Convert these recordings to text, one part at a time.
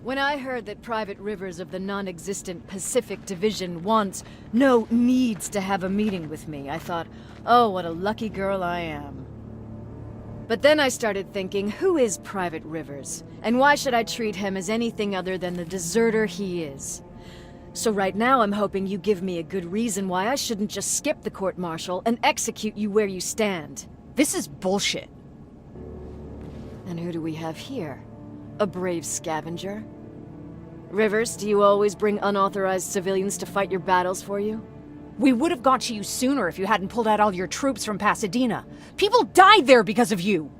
When I heard that Private Rivers of the non-existent Pacific Division needs to have a meeting with me, I thought, oh, what a lucky girl I am. But then I started thinking, who is Private Rivers? And why should I treat him as anything other than the deserter he is? So right now I'm hoping you give me a good reason why I shouldn't just skip the court-martial and execute you where you stand. This is bullshit. And who do we have here? A brave scavenger? Rivers, do you always bring unauthorized civilians to fight your battles for you? We would have got to you sooner if you hadn't pulled out all your troops from Pasadena. People died there because of you!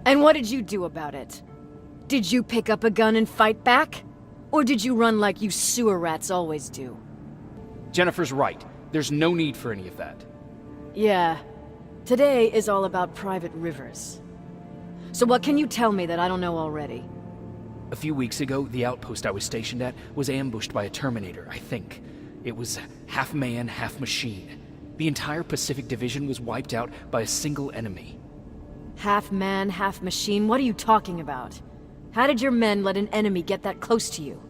And what did you do about it? Did you pick up a gun and fight back? Or did you run like you sewer rats always do? Jennifer's right. There's no need for any of that. Yeah. Today is all about Private Rivers. So what can you tell me that I don't know already? A few weeks ago, the outpost I was stationed at was ambushed by a Terminator, I think. It was half man, half machine. The entire Pacific Division was wiped out by a single enemy. Half man, half machine? What are you talking about? How did your men let an enemy get that close to you?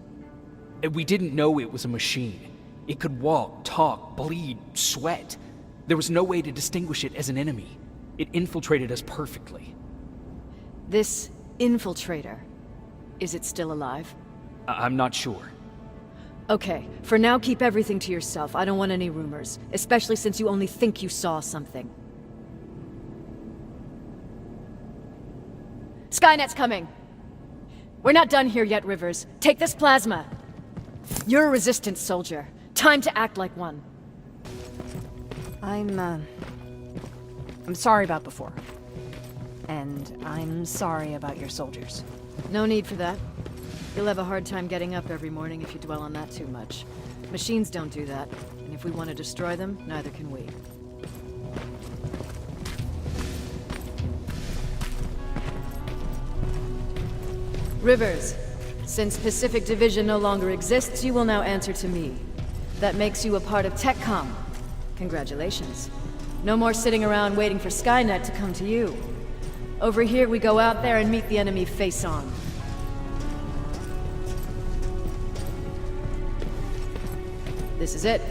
We didn't know it was a machine. It could walk, talk, bleed, sweat. There was no way to distinguish it as an enemy. It infiltrated us perfectly. This infiltrator, is it still alive? I'm not sure. Okay, for now keep everything to yourself. I don't want any rumors, especially since you only think you saw something. Skynet's coming! We're not done here yet, Rivers. Take this plasma. You're a resistance soldier. Time to act like one. I'm sorry about before. And I'm sorry about your soldiers. No need for that. You'll have a hard time getting up every morning if you dwell on that too much. Machines don't do that, and if we want to destroy them, neither can we. Rivers, since Pacific Division no longer exists, you will now answer to me. That makes you a part of TechCom. Congratulations. No more sitting around waiting for Skynet to come to you. Over here, we go out there and meet the enemy face-on. This is it.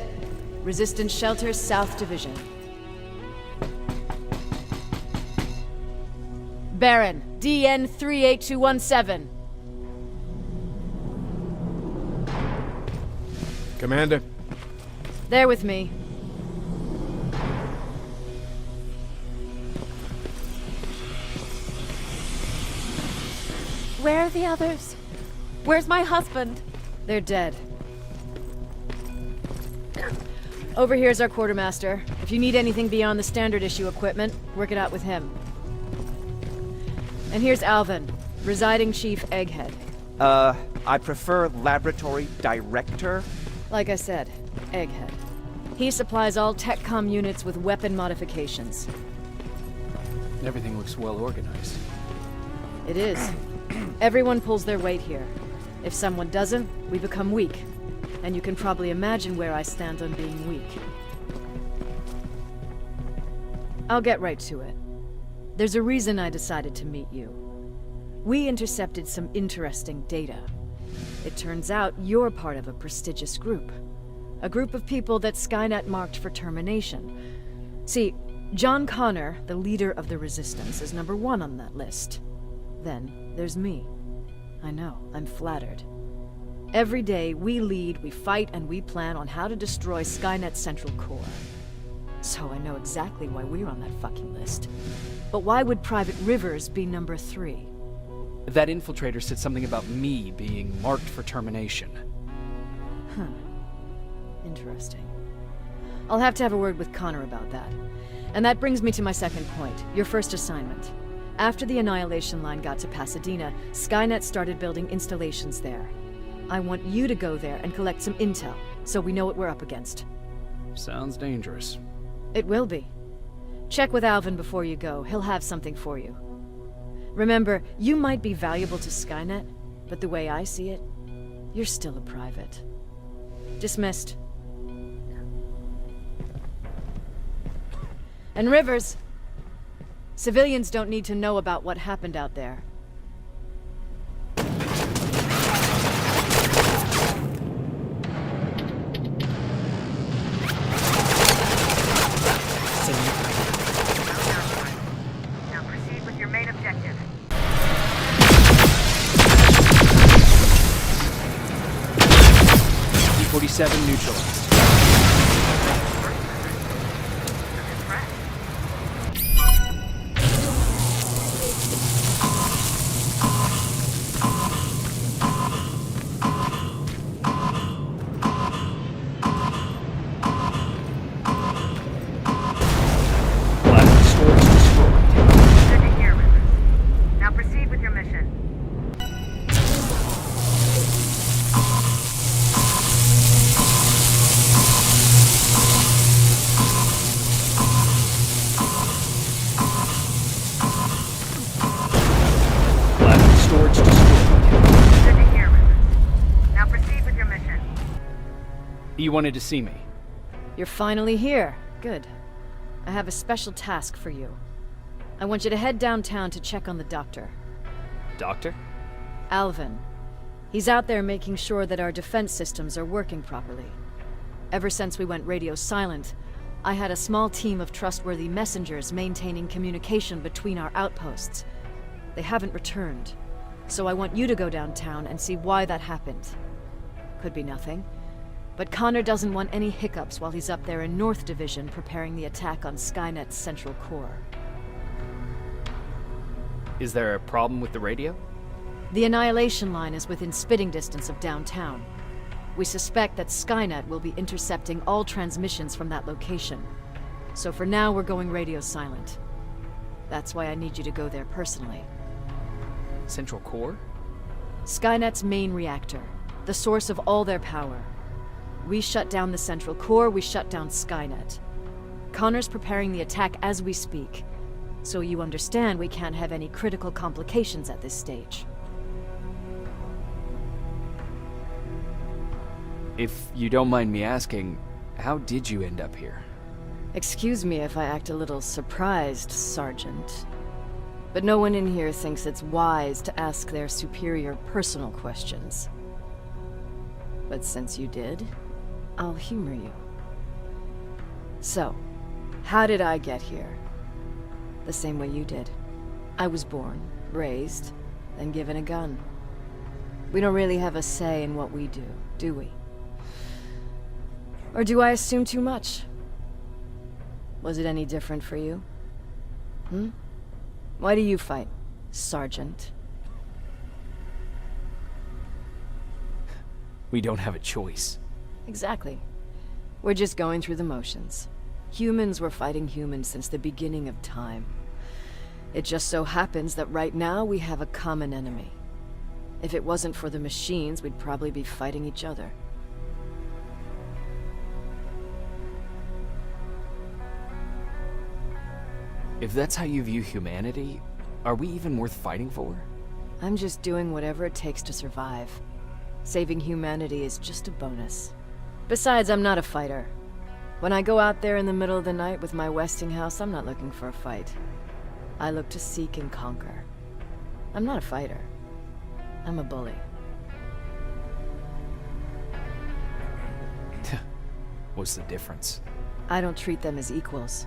Resistance Shelter, South Division. Baron, DN 38217. Commander. There with me. Where are the others? Where's my husband? They're dead. Over here's our quartermaster. If you need anything beyond the standard issue equipment, work it out with him. And here's Alvin, residing chief Egghead. I prefer laboratory director. Like I said, Egghead. He supplies all TechCom units with weapon modifications. Everything looks well organized. It is. Everyone pulls their weight here. If someone doesn't, we become weak. And you can probably imagine where I stand on being weak. I'll get right to it. There's a reason I decided to meet you. We intercepted some interesting data. It turns out you're part of a prestigious group. A group of people that Skynet marked for termination. See, John Connor, the leader of the Resistance, is #1 on that list. Then there's me. I know, I'm flattered. Every day, we lead, we fight, and we plan on how to destroy Skynet's central core. So I know exactly why we're on that fucking list. But why would Private Rivers be #3? That infiltrator said something about me being marked for termination. Huh. Interesting. I'll have to have a word with Connor about that. And that brings me to my second point, your first assignment. After the Annihilation Line got to Pasadena, Skynet started building installations there. I want you to go there and collect some intel, so we know what we're up against. Sounds dangerous. It will be. Check with Alvin before you go. He'll have something for you. Remember, you might be valuable to Skynet, but the way I see it, you're still a private. Dismissed. And Rivers, civilians don't need to know about what happened out there. 37 neutralized. You wanted to see me? You're finally here. Good. I have a special task for you. I want you to head downtown to check on the doctor. Doctor? Alvin. He's out there making sure that our defense systems are working properly. Ever since we went radio silent, I had a small team of trustworthy messengers maintaining communication between our outposts. They haven't returned, so I want you to go downtown and see why that happened. Could be nothing. But Connor doesn't want any hiccups while he's up there in North Division preparing the attack on Skynet's central core. Is there a problem with the radio? The Annihilation line is within spitting distance of downtown. We suspect that Skynet will be intercepting all transmissions from that location. So for now, we're going radio silent. That's why I need you to go there personally. Central core? Skynet's main reactor, the source of all their power. We shut down the central core, we shut down Skynet. Connor's preparing the attack as we speak, so you understand we can't have any critical complications at this stage. If you don't mind me asking, how did you end up here? Excuse me if I act a little surprised, Sergeant. But no one in here thinks it's wise to ask their superior personal questions. But since you did, I'll humor you. So, how did I get here? The same way you did. I was born, raised, then given a gun. We don't really have a say in what we do we? Or do I assume too much? Was it any different for you? Why do you fight, Sergeant? We don't have a choice. Exactly. We're just going through the motions. Humans were fighting humans since the beginning of time. It just so happens that right now we have a common enemy. If it wasn't for the machines, we'd probably be fighting each other. If that's how you view humanity, are we even worth fighting for? I'm just doing whatever it takes to survive. Saving humanity is just a bonus. Besides, I'm not a fighter. When I go out there in the middle of the night with my Westinghouse, I'm not looking for a fight. I look to seek and conquer. I'm not a fighter. I'm a bully. What's the difference? I don't treat them as equals.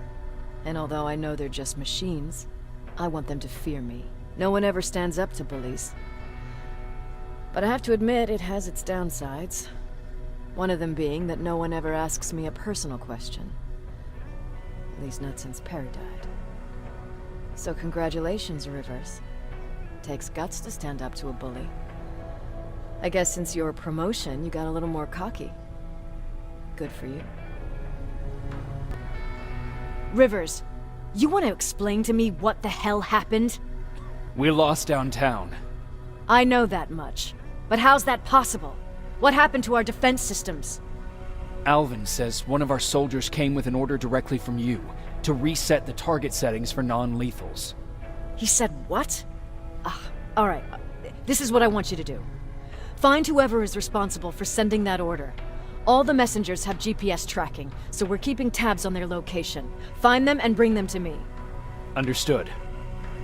And although I know they're just machines, I want them to fear me. No one ever stands up to bullies. But I have to admit, it has its downsides. One of them being that no one ever asks me a personal question. At least not since Perry died. So congratulations, Rivers. Takes guts to stand up to a bully. I guess since your promotion, you got a little more cocky. Good for you. Rivers, you want to explain to me what the hell happened? We lost downtown. I know that much. But how's that possible? What happened to our defense systems? Alvin says one of our soldiers came with an order directly from you to reset the target settings for non-lethals. He said what? All right. This is what I want you to do. Find whoever is responsible for sending that order. All the messengers have GPS tracking, so we're keeping tabs on their location. Find them and bring them to me. Understood.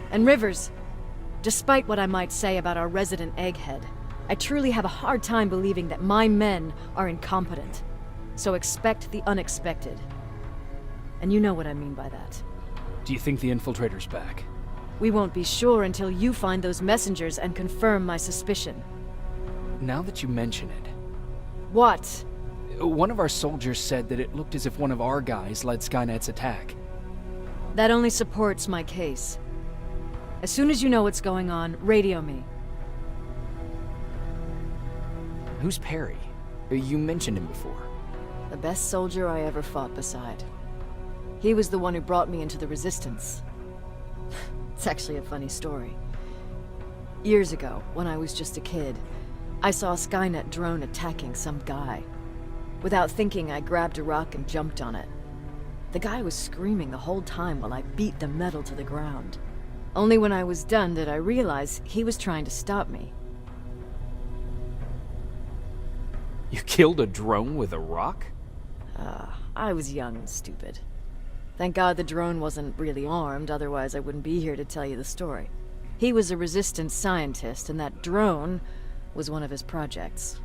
And Rivers, despite what I might say about our resident egghead, I truly have a hard time believing that my men are incompetent. So expect the unexpected. And you know what I mean by that. Do you think the infiltrator's back? We won't be sure until you find those messengers and confirm my suspicion. Now that you mention it... What? One of our soldiers said that it looked as if one of our guys led Skynet's attack. That only supports my case. As soon as you know what's going on, radio me. Who's Perry? You mentioned him before. The best soldier I ever fought beside. He was the one who brought me into the Resistance. It's actually a funny story. Years ago, when I was just a kid, I saw a Skynet drone attacking some guy. Without thinking, I grabbed a rock and jumped on it. The guy was screaming the whole time while I beat the metal to the ground. Only when I was done did I realize he was trying to stop me. You killed a drone with a rock? I was young and stupid. Thank God the drone wasn't really armed, otherwise I wouldn't be here to tell you the story. He was a Resistance scientist, and that drone was one of his projects.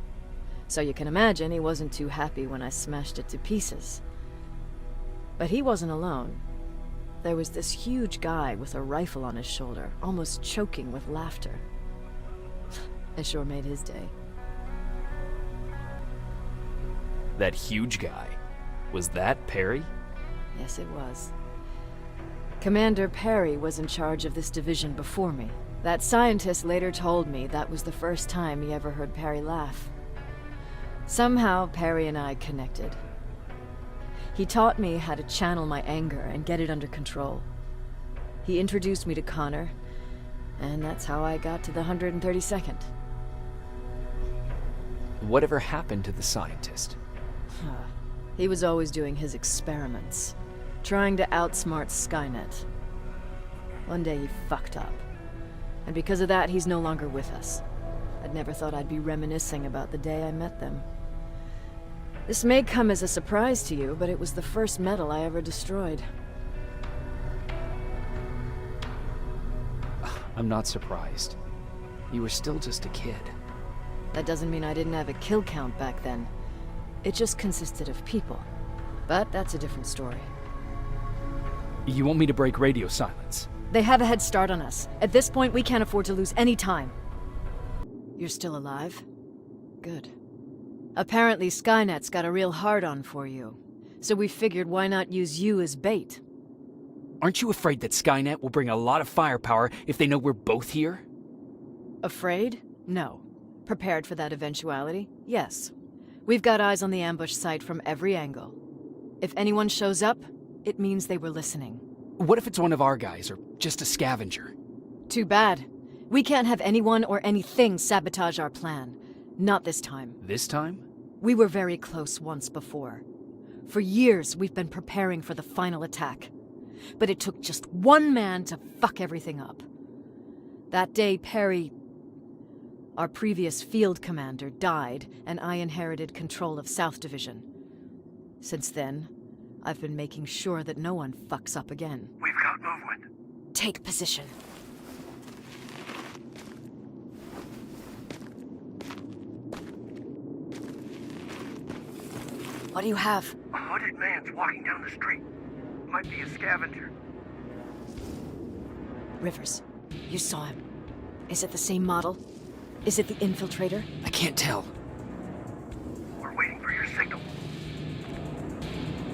So you can imagine he wasn't too happy when I smashed it to pieces. But he wasn't alone. There was this huge guy with a rifle on his shoulder, almost choking with laughter. I sure made his day. That huge guy. Was that Perry? Yes, it was. Commander Perry was in charge of this division before me. That scientist later told me that was the first time he ever heard Perry laugh. Somehow, Perry and I connected. He taught me how to channel my anger and get it under control. He introduced me to Connor, and that's how I got to the 132nd. Whatever happened to the scientist? He was always doing his experiments, trying to outsmart Skynet. One day he fucked up, and because of that, he's no longer with us. I'd never thought I'd be reminiscing about the day I met them. This may come as a surprise to you, but it was the first metal I ever destroyed. I'm not surprised. You were still just a kid. That doesn't mean I didn't have a kill count back then. It just consisted of people. But that's a different story. You want me to break radio silence? They have a head start on us. At this point, we can't afford to lose any time. You're still alive? Good. Apparently, Skynet's got a real hard-on for you. So we figured why not use you as bait? Aren't you afraid that Skynet will bring a lot of firepower if they know we're both here? Afraid? No. Prepared for that eventuality? Yes. We've got eyes on the ambush site from every angle. If anyone shows up, it means they were listening. What if it's one of our guys, or just a scavenger? Too bad. We can't have anyone or anything sabotage our plan. Not this time. This time? We were very close once before. For years, we've been preparing for the final attack. But it took just one man to fuck everything up. That day, Perry, our previous field commander, died, and I inherited control of South Division. Since then, I've been making sure that no one fucks up again. We've got movement. Take position. What do you have? A hooded man's walking down the street. Might be a scavenger. Rivers, you saw him. Is it the same model? Is it the infiltrator? I can't tell. We're waiting for your signal.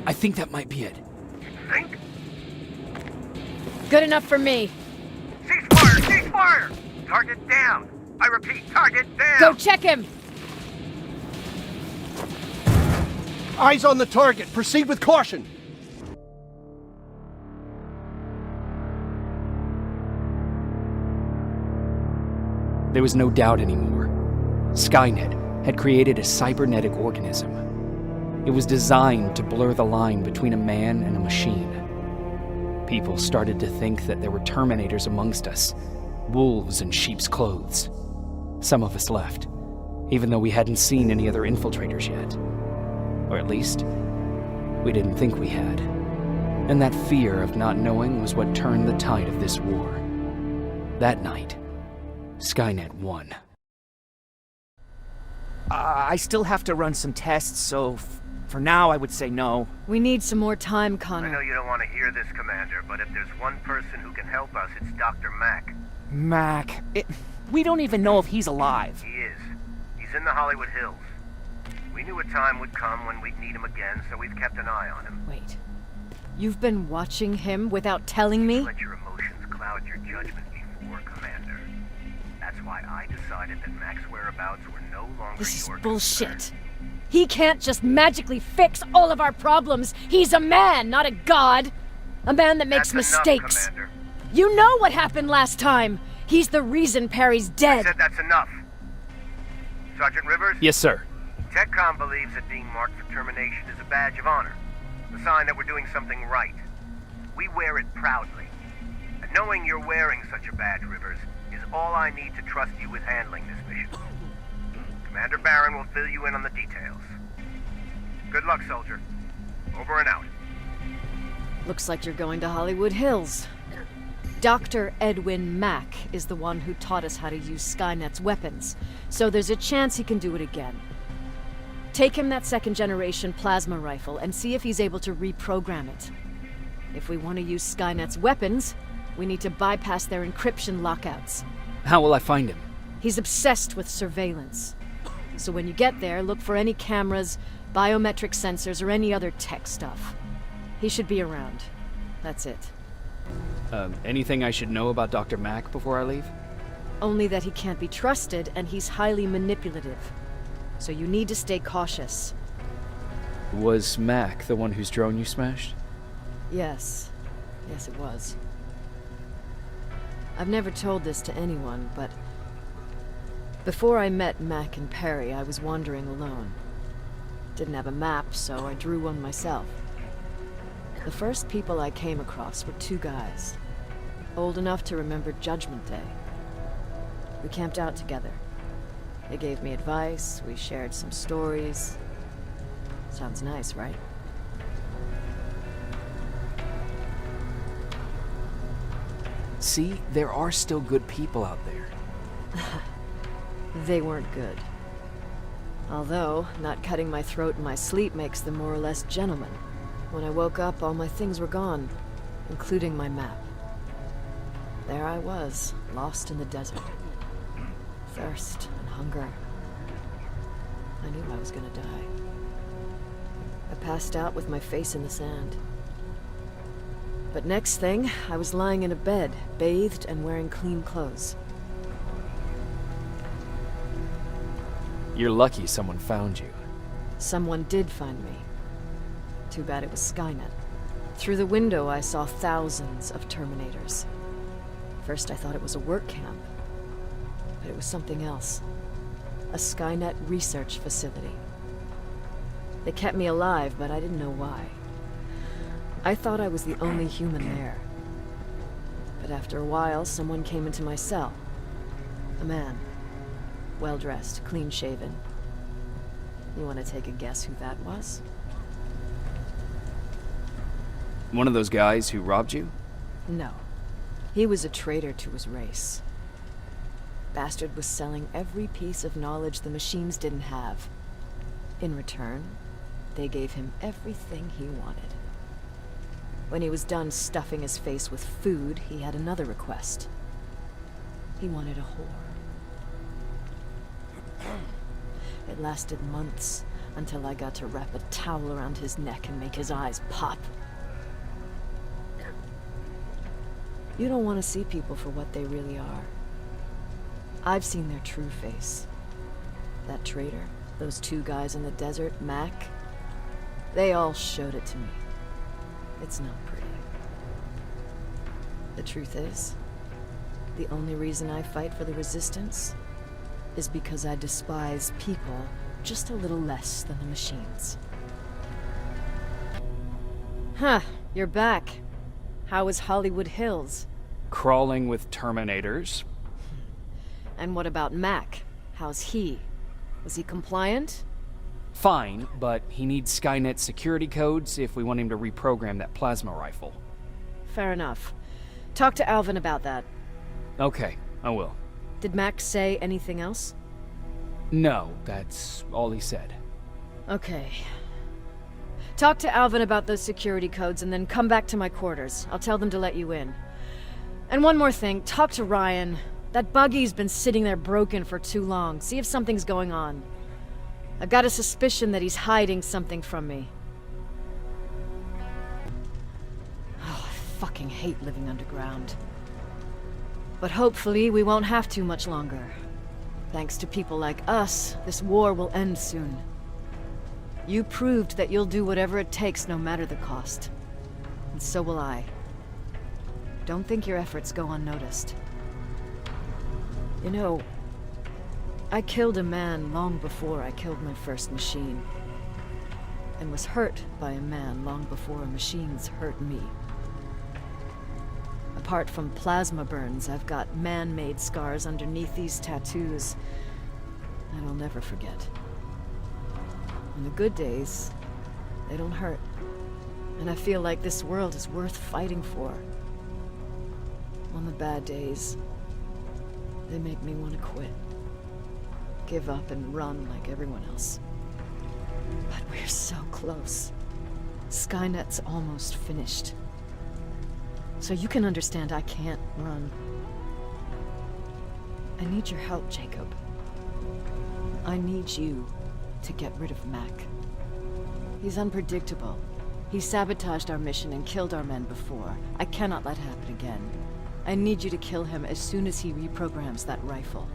I think that might be it. Think? Good enough for me. Cease fire! Cease fire! Target down! I repeat, target down! Go check him! Eyes on the target. Proceed with caution. There was no doubt anymore. Skynet had created a cybernetic organism. It was designed to blur the line between a man and a machine. People started to think that there were Terminators amongst us, wolves in sheep's clothes. Some of us left, even though we hadn't seen any other infiltrators yet. Or at least, we didn't think we had. And that fear of not knowing was what turned the tide of this war. That night, Skynet won. I still have to run some tests, so for now I would say no. We need some more time, I know Connor. you don't want to hear this, Commander, but if there's one person who can help us, it's Dr. Mack. Mac, we don't even know if he's alive. He is. He's in the Hollywood Hills. We knew a time would come when we'd need him again, so we've kept an eye on him. Wait. You've been watching him without telling me? Let your emotions cloud your judgment before, Commander. That's why I decided that Mac's whereabouts were no longer This is your bullshit. concern. He can't just magically fix all of our problems. He's a man, not a god. A man that makes That's mistakes. Enough, Commander. You know what happened last time. He's the reason Perry's I dead. said that's enough. Sergeant Rivers? Yes, sir. TechCom believes that being marked for termination is a badge of honor. A sign that we're doing something right. We wear it proudly. And knowing you're wearing such a badge, Rivers, is all I need to trust you with handling this mission. Commander Barron will fill you in on the details. Good luck, soldier. Over and out. Looks like you're going to Hollywood Hills. Dr. Edwin Mack is the one who taught us how to use Skynet's weapons, so there's a chance he can do it again. Take him that second-generation plasma rifle and see if he's able to reprogram it. If we want to use Skynet's weapons, we need to bypass their encryption lockouts. How will I find him? He's obsessed with surveillance. So when you get there, look for any cameras, biometric sensors, or any other tech stuff. He should be around. That's it. Anything I should know about Dr. Mack before I leave? Only that he can't be trusted, and he's highly manipulative. So you need to stay cautious. Was Mack the one whose drone you smashed? Yes. Yes, it was. I've never told this to anyone, but before I met Mac and Perry, I was wandering alone. Didn't have a map, so I drew one myself. The first people I came across were two guys, old enough to remember Judgment Day. We camped out together. They gave me advice, we shared some stories. Sounds nice, right? See, there are still good people out there. They weren't good. Although, not cutting my throat in my sleep makes them more or less gentlemen. When I woke up, all my things were gone, including my map. There I was, lost in the desert. Thirst and hunger. I knew I was gonna die. I passed out with my face in the sand. But next thing, I was lying in a bed, bathed and wearing clean clothes. You're lucky someone found you. Someone did find me. Too bad it was Skynet. Through the window, I saw thousands of Terminators. First, I thought it was a work camp. But it was something else. A Skynet research facility. They kept me alive, but I didn't know why. I thought I was the only human there. But after a while, someone came into my cell. A man. Well-dressed, clean-shaven. You want to take a guess who that was? One of those guys who robbed you? No. He was a traitor to his race. Bastard was selling every piece of knowledge the machines didn't have. In return, they gave him everything he wanted. When he was done stuffing his face with food, he had another request. He wanted a whore. It lasted months, until I got to wrap a towel around his neck and make his eyes pop. You don't want to see people for what they really are. I've seen their true face. That traitor, those two guys in the desert, Mac, they all showed it to me. It's not pretty. The truth is, the only reason I fight for the Resistance is because I despise people just a little less than the machines. Huh, you're back. How was Hollywood Hills? Crawling with Terminators. And what about Mac? How's he? Was he compliant? Fine, but he needs Skynet security codes if we want him to reprogram that plasma rifle. Fair enough. Talk to Alvin about that. Okay, I will. Did Mac say anything else? No, that's all he said. Okay. Talk to Alvin about those security codes and then come back to my quarters. I'll tell them to let you in. And one more thing, talk to Ryan. That buggy's been sitting there broken for too long. See if something's going on. I've got a suspicion that he's hiding something from me. Oh, I fucking hate living underground. But hopefully we won't have to much longer. Thanks to people like us, this war will end soon. You proved that you'll do whatever it takes no matter the cost. And so will I. Don't think your efforts go unnoticed. You know, I killed a man long before I killed my first machine. And was hurt by a man long before machines hurt me. Apart from plasma burns, I've got man-made scars underneath these tattoos that I'll never forget. On the good days, they don't hurt. And I feel like this world is worth fighting for. On the bad days, they make me want to quit. Give up and run like everyone else. But we're so close. Skynet's almost finished. So you can understand I can't run. I need your help, Jacob. I need you to get rid of Mac. He's unpredictable. He sabotaged our mission and killed our men before. I cannot let it happen again. I need you to kill him as soon as he reprograms that rifle.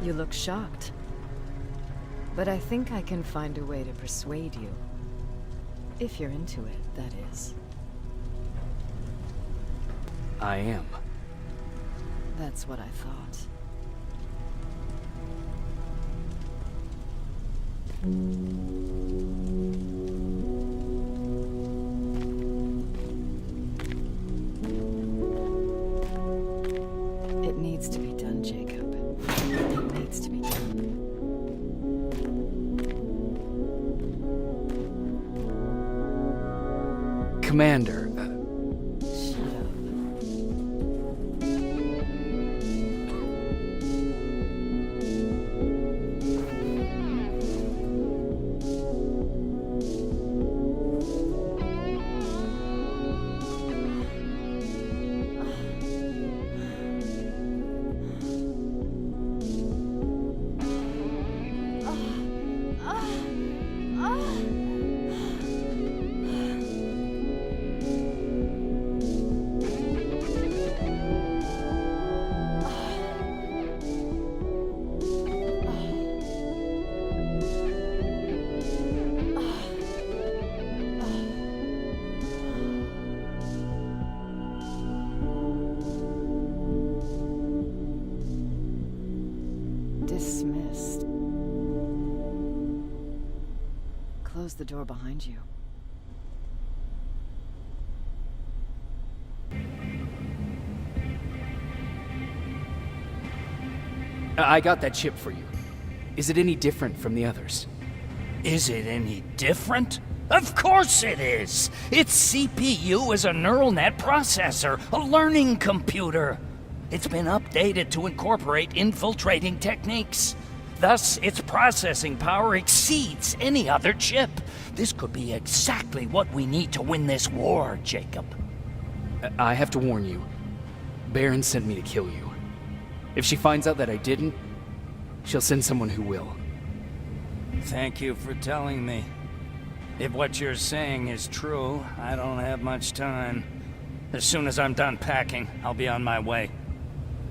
You look shocked. But I think I can find a way to persuade you. If you're into it, that is. I am. That's what I thought. It needs to be done, Jacob. It needs to be done. Commander, Shut up. Dismissed. Close the door behind you. I got that chip for you. Is it any different from the others? Is it any different? Of course it is! Its CPU is a neural net processor, a learning computer. It's been updated to incorporate infiltrating techniques. Thus, its processing power exceeds any other chip. This could be exactly what we need to win this war, Jacob. I have to warn you. Baron sent me to kill you. If she finds out that I didn't, she'll send someone who will. Thank you for telling me. If what you're saying is true, I don't have much time. As soon as I'm done packing, I'll be on my way.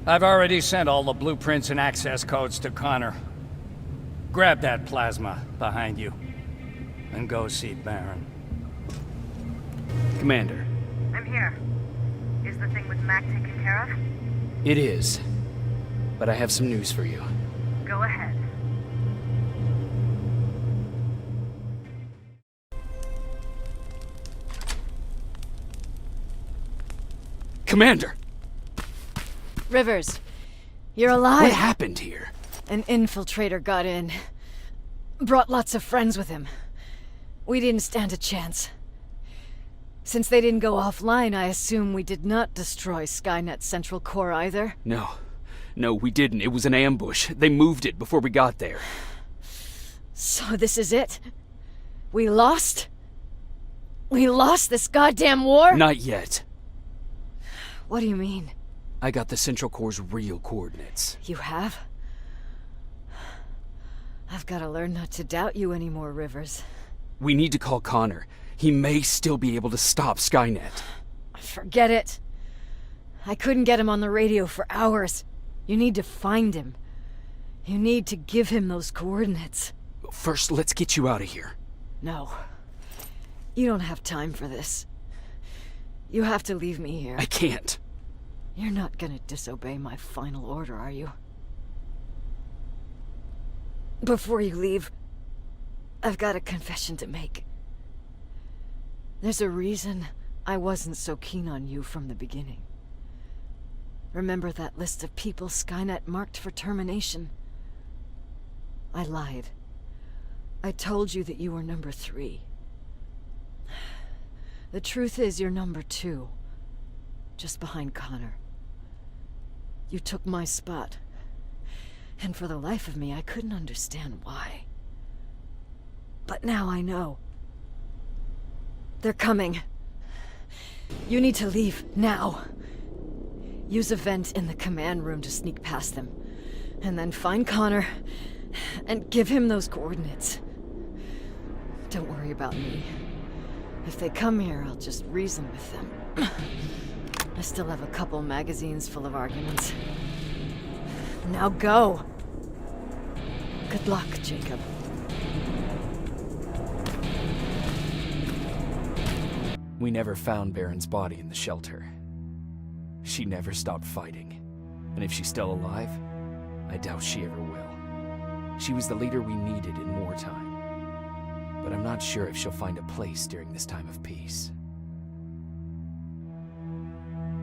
I've already sent all the blueprints and access codes to Connor. Grab that plasma behind you, and go see Baron. Commander. I'm here. Is the thing with Mac taken care of? It is. But I have some news for you. Go ahead. Commander! Rivers, you're alive. What happened here? An infiltrator got in. Brought lots of friends with him. We didn't stand a chance. Since they didn't go offline, I assume we did not destroy Skynet's central core either. No, we didn't. It was an ambush. They moved it before we got there. So this is it? We lost? We lost this goddamn war? Not yet. What do you mean? I got the central core's real coordinates. You have? I've got to learn not to doubt you anymore, Rivers. We need to call Connor. He may still be able to stop Skynet. Forget it. I couldn't get him on the radio for hours. You need to find him. You need to give him those coordinates. First, let's get you out of here. No. You don't have time for this. You have to leave me here. I can't. You're not gonna disobey my final order, are you? Before you leave, I've got a confession to make. There's a reason I wasn't so keen on you from the beginning. Remember that list of people Skynet marked for termination? I lied. I told you that you were number 3. The truth is you're number 2. Just behind Connor. You took my spot. And for the life of me, I couldn't understand why. But now I know. They're coming. You need to leave, now. Use a vent in the command room to sneak past them. And then find Connor, and give him those coordinates. Don't worry about me. If they come here, I'll just reason with them. I still have a couple magazines full of arguments. Now go! Good luck, Jacob. We never found Baron's body in the shelter. She never stopped fighting. And if she's still alive, I doubt she ever will. She was the leader we needed in wartime. But I'm not sure if she'll find a place during this time of peace.